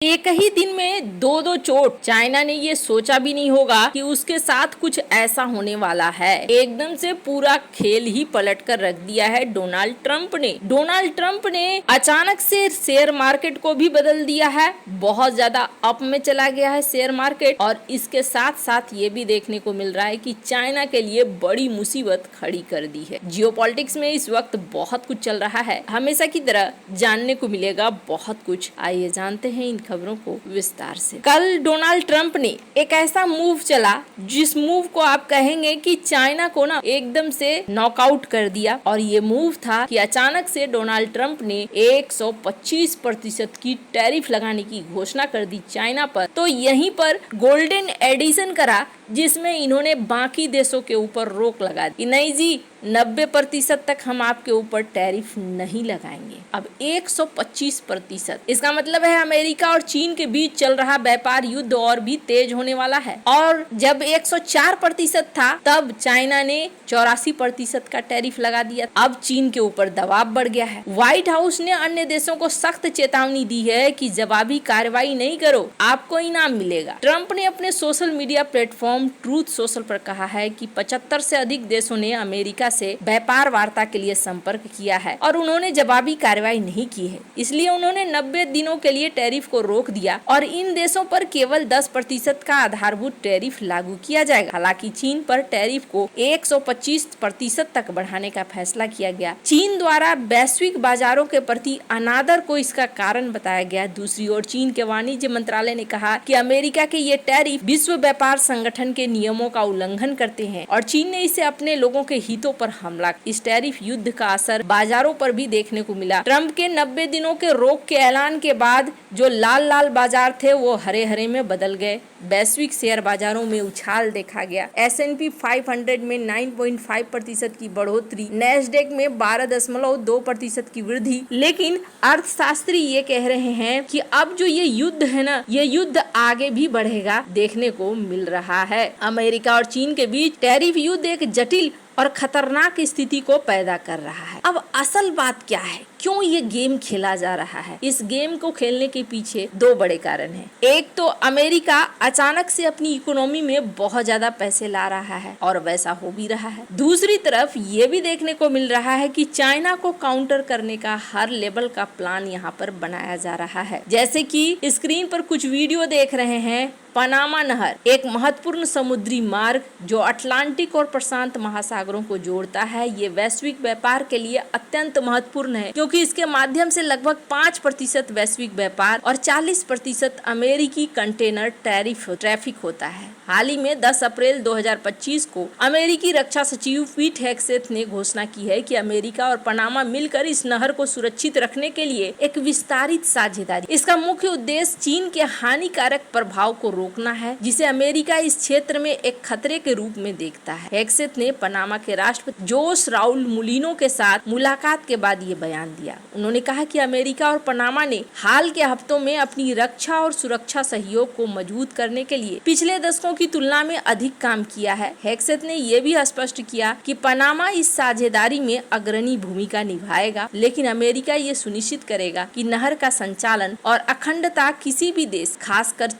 एक ही दिन में दो दो चोट। चाइना ने ये सोचा भी नहीं होगा कि उसके साथ कुछ ऐसा होने वाला है। एकदम से पूरा खेल ही पलट कर रख दिया है डोनाल्ड ट्रंप ने। डोनाल्ड ट्रंप ने अचानक से शेयर मार्केट को भी बदल दिया है। बहुत ज्यादा अप में चला गया है शेयर मार्केट, और इसके साथ साथ ये भी देखने को मिल रहा है कि चाइना के लिए बड़ी मुसीबत खड़ी कर दी है। जियोपॉलिटिक्स में इस वक्त बहुत कुछ चल रहा है, हमेशा की तरह जानने को मिलेगा बहुत कुछ। आइए जानते हैं इन खबरों को विस्तार से। कल डोनाल्ड ट्रंप ने एक ऐसा मूव चला जिस मूव को आप कहेंगे कि चाइना को ना एकदम से नॉकआउट कर दिया, और ये मूव था कि अचानक से डोनाल्ड ट्रंप ने 125% की टैरिफ लगाने की घोषणा कर दी चाइना पर। तो यहीं पर गोल्डन एडिशन करा, जिसमें इन्होंने बाकी देशों के ऊपर रोक लगा दी। नहीं जी, 90% तक हम आपके ऊपर टैरिफ नहीं लगाएंगे। अब 125%, इसका मतलब है अमेरिका और चीन के बीच चल रहा व्यापार युद्ध और भी तेज होने वाला है। और जब 104% था, तब चाइना ने 84% का टैरिफ लगा दिया। अब चीन के ऊपर दबाव बढ़ गया है। व्हाइट हाउस ने अन्य देशों को सख्त चेतावनी दी है कि जवाबी कार्रवाई नहीं करो, आपको इनाम मिलेगा। ट्रंप ने अपने social media platform truth social पर कहा है कि 75 से अधिक देशों ने अमेरिका से व्यापार वार्ता के लिए संपर्क किया है और उन्होंने जवाबी कार्रवाई नहीं की है, इसलिए उन्होंने 90 दिनों के लिए टैरिफ को रोक दिया और इन देशों पर केवल 10% का आधारभूत टैरिफ लागू किया जाएगा। हालांकि चीन पर टैरिफ को 125% तक बढ़ाने का फैसला किया गया। चीन द्वारा वैश्विक बाजारों के प्रति अनादर को इसका कारण बताया गया। दूसरी ओर चीन के वाणिज्य मंत्रालय ने कहा कि अमेरिका के ये टैरिफ विश्व व्यापार संगठन के नियमों का उल्लंघन करते हैं और चीन ने इसे अपने लोगों के हितों पर हमला। इस टैरिफ युद्ध का असर बाजारों पर भी देखने को मिला। ट्रंप के 90 दिनों के रोक के ऐलान के बाद जो लाल लाल बाजार थे वो हरे हरे में बदल गए। वैश्विक शेयर बाजारों में उछाल देखा गया। S&P 500 में 9.5% की बढ़ोतरी, नैस्डैक में 12.2% की वृद्धि। लेकिन अर्थशास्त्री ये कह रहे हैं कि अब जो ये युद्ध है ना, ये युद्ध आगे भी बढ़ेगा देखने को मिल रहा है। अमेरिका और चीन के बीच टैरिफ युद्ध एक जटिल और खतरनाक स्थिति को पैदा कर रहा है। अब असल बात क्या है, क्यों ये गेम खेला जा रहा है? इस गेम को खेलने के पीछे दो बड़े कारण हैं। एक तो अमेरिका अचानक से अपनी इकोनॉमी में बहुत ज्यादा पैसे ला रहा है और वैसा हो भी रहा है। दूसरी तरफ ये भी देखने को मिल रहा है कि चाइना को काउंटर करने का हर लेवल का प्लान यहाँ पर बनाया जा रहा है। जैसे कि स्क्रीन पर कुछ वीडियो देख रहे हैं। पनामा नहर एक महत्वपूर्ण समुद्री मार्ग जो अटलांटिक और प्रशांत महासागरों को जोड़ता है। ये वैश्विक व्यापार के लिए अत्यंत महत्वपूर्ण है क्योंकि इसके माध्यम से लगभग 5% वैश्विक व्यापार और 40% अमेरिकी कंटेनर ट्रैफिक होता है। हाल ही में 10 अप्रैल 2025 को अमेरिकी रक्षा सचिव पीट हेग्सेथ ने घोषणा की है कि अमेरिका और पनामा मिलकर इस नहर को सुरक्षित रखने के लिए एक विस्तारित साझेदारी। इसका मुख्य उद्देश्य चीन के हानिकारक प्रभाव को रोकना है, जिसे अमेरिका इस क्षेत्र में एक खतरे के रूप में देखता है। हेग्सेथ ने पनामा के राष्ट्रपति जोस राउल मुलिनो के साथ मुलाकात के बाद ये बयान दिया। उन्होंने कहा कि अमेरिका और पनामा ने हाल के हफ्तों में अपनी रक्षा और सुरक्षा सहयोग को मजबूत करने के लिए पिछले दशकों की तुलना में अधिक काम किया है। हेग्सेथ ने यह भी स्पष्ट किया कि पनामा इस साझेदारी में अग्रणी भूमिका निभाएगा, लेकिन अमेरिका ये सुनिश्चित करेगा कि नहर का संचालन और अखंडता किसी भी देश, खासकर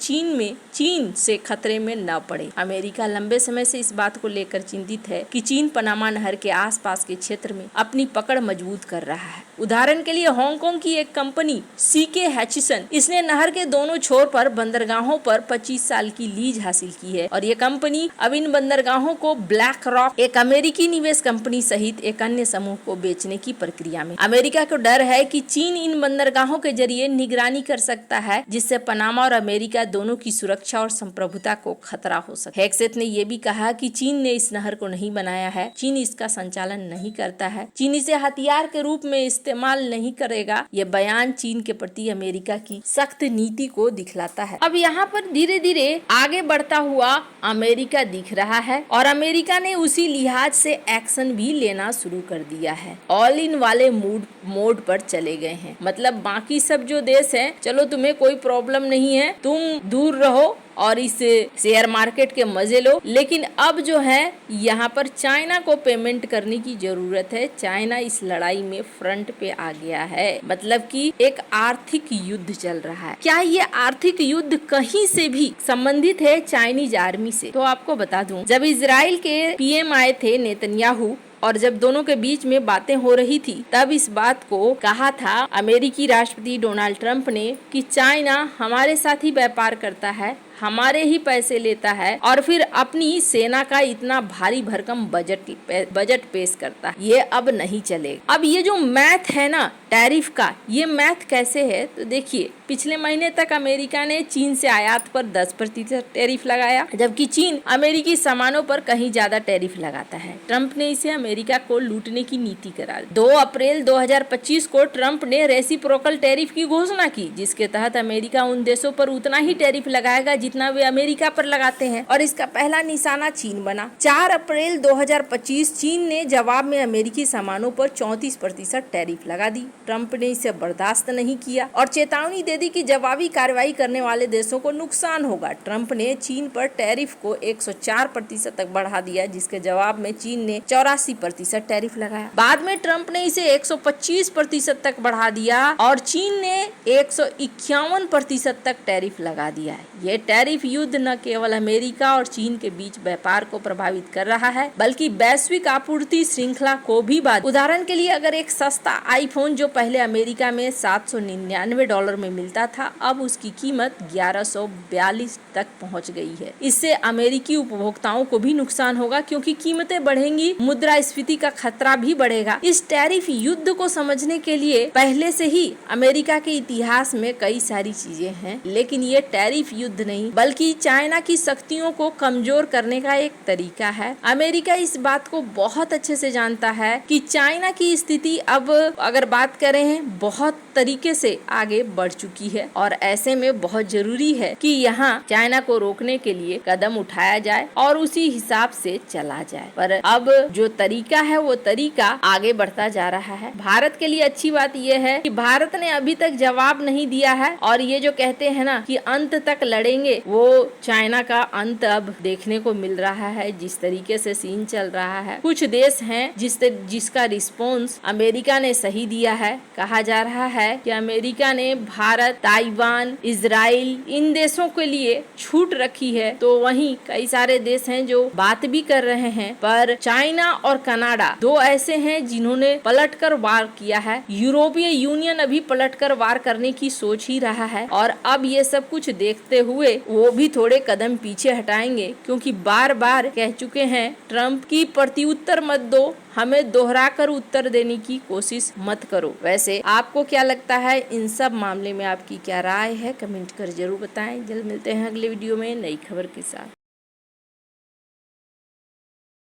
चीन से खतरे में न पड़े। अमेरिका लंबे समय से इस बात को लेकर चिंतित है कि चीन पनामा नहर के आसपास के क्षेत्र में अपनी पकड़ मजबूत कर रहा है। उदाहरण के लिए हांगकांग की एक कंपनी CK हैचिसन, इसने नहर के दोनों छोर पर बंदरगाहों पर 25 साल की लीज हासिल की है और ये कंपनी अब इन बंदरगाहों को ब्लैक रॉक, एक अमेरिकी निवेश कंपनी सहित एक अन्य समूह को बेचने की प्रक्रिया में। अमेरिका को डर है कि चीन इन बंदरगाहों के जरिए निगरानी कर सकता है, जिससे पनामा और अमेरिका दोनों की सुरक्षा और संप्रभुता को खतरा हो सके। हेग्सेथ ने यह भी कहा कि चीन ने इस नहर को नहीं बनाया है, चीन इसका संचालन नहीं करता है, चीन इसे हथियार के रूप में इस्तेमाल नहीं करेगा। ये बयान चीन के प्रति अमेरिका की सख्त नीति को दिखलाता है। अब यहाँ पर धीरे धीरे आगे बढ़ता हुआ अमेरिका दिख रहा है और अमेरिका ने उसी लिहाज से एक्शन भी लेना शुरू कर दिया है। ऑल इन वाले मोड पर चले गए हैं। मतलब बाकी सब जो देश हैं, चलो तुम्हें कोई प्रॉब्लम नहीं है, तुम दूर रहो, और इस शेयर मार्केट के मजे लो, लेकिन अब जो है यहाँ पर चाइना को पेमेंट करने की जरूरत है। चाइना इस लड़ाई में फ्रंट पे आ गया है, मतलब कि एक आर्थिक युद्ध चल रहा है। क्या ये आर्थिक युद्ध कहीं से भी संबंधित है चाइनीज आर्मी से? तो आपको बता दूं, जब इजराइल के पीएम आए थे नेतन्याहू, और जब दोनों के बीच में बातें हो रही थी, तब इस बात को कहा था अमेरिकी राष्ट्रपति डोनाल्ड ट्रंप ने कि चाइना हमारे साथ ही व्यापार करता है, हमारे ही पैसे लेता है और फिर अपनी सेना का इतना भारी भरकम बजट पेश करता है। ये अब नहीं चलेगा। अब ये जो मैथ है ना टैरिफ का, ये मैथ कैसे है? तो देखिए, पिछले महीने तक अमेरिका ने चीन से आयात पर 10% टैरिफ लगाया, जबकि चीन अमेरिकी सामानों पर कहीं ज्यादा टैरिफ लगाता है। ट्रंप ने इसे अमेरिका को लूटने की नीति करार। 2 अप्रैल 2025 को ट्रंप ने रेसिप्रोकल टैरिफ की घोषणा की, जिसके तहत अमेरिका उन देशों पर उतना ही टैरिफ लगाएगा जितना वे अमेरिका पर लगाते हैं, और इसका पहला निशाना चीन बना। 4 अप्रैल 2025 चीन ने जवाब में अमेरिकी सामानों पर 34% टैरिफ लगा दी। ट्रंप ने इसे बर्दाश्त नहीं किया और चेतावनी दे दी कि जवाबी कार्रवाई करने वाले देशों को नुकसान होगा। ट्रंप ने चीन पर टैरिफ को 104% तक बढ़ा दिया, जिसके जवाब में चीन ने 84% टैरिफ लगाया। बाद में ट्रंप ने इसे 125% तक बढ़ा दिया और चीन ने 151% तक टैरिफ लगा दिया है। ये टैरिफ युद्ध न केवल अमेरिका और चीन के बीच व्यापार को प्रभावित कर रहा है, बल्कि वैश्विक आपूर्ति श्रृंखला को भी बाधित। उदाहरण के लिए, अगर एक सस्ता आईफोन जो पहले अमेरिका में $799 में मिलता था, अब उसकी कीमत 1142 तक पहुंच गई है। इससे अमेरिकी उपभोक्ताओं को भी नुकसान होगा, क्योंकि कीमतें बढ़ेंगी, मुद्रास्फीति का खतरा भी बढ़ेगा। इस टैरिफ युद्ध को समझने के लिए पहले से ही अमेरिका के इतिहास में कई सारी चीजें हैं, लेकिन ये टैरिफ युद्ध नहीं बल्कि चाइना की शक्तियों को कमजोर करने का एक तरीका है। अमेरिका इस बात को बहुत अच्छे से जानता है कि चाइना की स्थिति अब अगर बात करें बहुत तरीके से आगे बढ़ चुकी है, और ऐसे में बहुत जरूरी है कि यहाँ चाइना को रोकने के लिए कदम उठाया जाए और उसी हिसाब से चला जाए। पर अब जो तरीका है वो तरीका आगे बढ़ता जा रहा है। भारत के लिए अच्छी बात यह है कि भारत ने अभी तक जवाब नहीं दिया है, और ये जो कहते हैं ना कि अंत तक लड़ेंगे, वो चाइना का अंत अब देखने को मिल रहा है। जिस तरीके से सीन चल रहा है, कुछ देश हैं जिसका रिस्पॉन्स अमेरिका ने सही दिया है। कहा जा रहा है कि अमेरिका ने भारत, ताइवान, इजराइल इन देशों के लिए छूट रखी है, तो वहीं कई सारे देश हैं जो बात भी कर रहे हैं। पर चाइना और कनाडा दो ऐसे हैं जिन्होंने पलटकर वार किया है। यूरोपीय यूनियन अभी पलटकर वार करने की सोच ही रहा है, और अब ये सब कुछ देखते हुए वो भी थोड़े कदम पीछे हटाएंगे, क्योंकि बार बार कह चुके हैं ट्रंप की प्रत्युत्तर मत दो, हमें दोहराकर उत्तर देने की कोशिश मत करो। वैसे आपको क्या लगता है इन सब मामले में? आपकी क्या राय है? कमेंट कर जरूर बताएं। जल्द मिलते हैं अगले वीडियो में नई खबर के साथ।